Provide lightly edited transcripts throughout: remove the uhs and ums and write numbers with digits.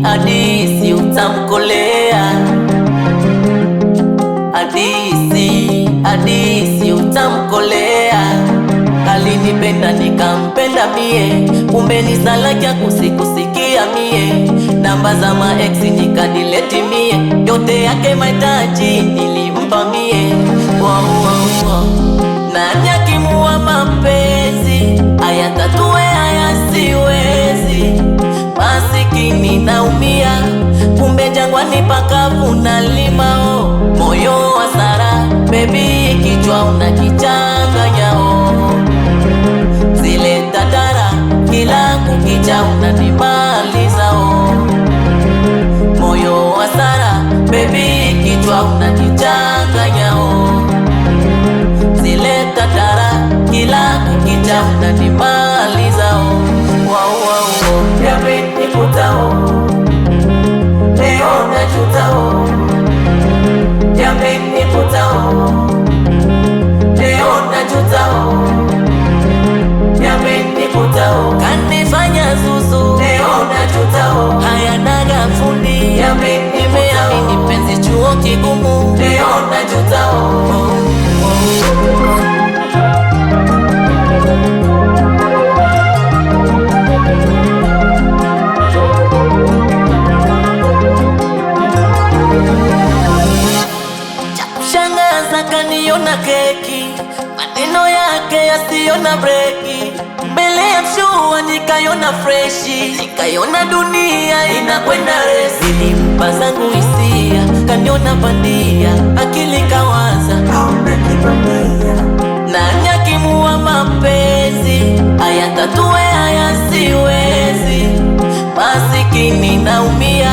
Hadisi utamkolea, hadisi utamkolea. Alinipenda nikampenda mie, kumbe ni salakya kusikusikia mie. Namba za maeksi nikadileti mie, yote yake mahitaji nilimpa mie. Nani akimuwa mapenzi ayatatue haya siwezi. Masikini naumia, kumbe jangwani pakavu nalima. Moyo wa Sara, baby kichwa unakichanganya. Zile tatara kila kukicha unanimaliza. Moyo wa Sara, baby kichwa unakichanganya. Zile tatara kila kukicha unanimaliza. Yamenikuta leo najuta. Yamenikuta leo najuta. Yamenikuta kanifanya zuzu leo najuta. Haya naga fundi nimeamini penzi chuo kigumu leo najuta. Kaniona keki, maneno yake yasiona breki. Mbele ya mshua nikayona freshi, nikayona dunia inakwenda resi. Nilimpa zangu hisia, kaniona bandia, akili kawaza hauna kibamia. Nani akimuwa mapenzi ayatatue haya siwezi. Masikini naumia,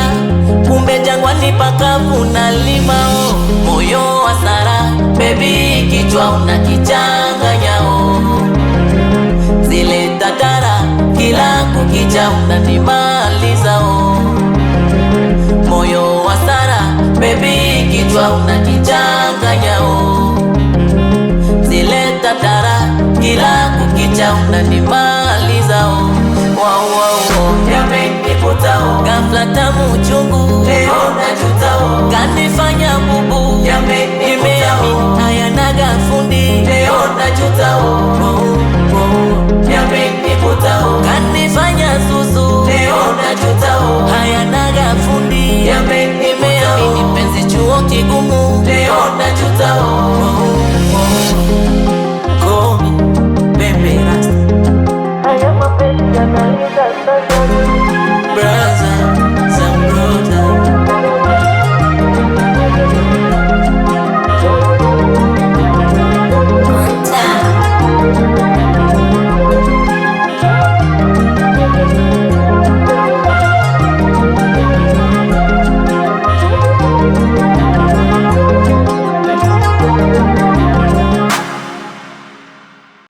kumbe jangwani pakavu nalima. Moyo wa Sara, baby kichwa unakichanganya. Zile tatara kila kukicha unanimaliza. Moyo wa Sara, baby kichwa unakichanganya. Zile tatara kila kukicha unanimaliza. Yamenikuta ghafla tamu chungu leo najuta. Kanifanya bubu nimeamini haya naga fundi leo najuta. Yamenikuta kanifanya zuzu leo najuta. Haya naga fundi nimeamini penzi chuo kigumu leo najuta. Komi Bebe Rasta, haya mapenzi yanaliza sasa. Braza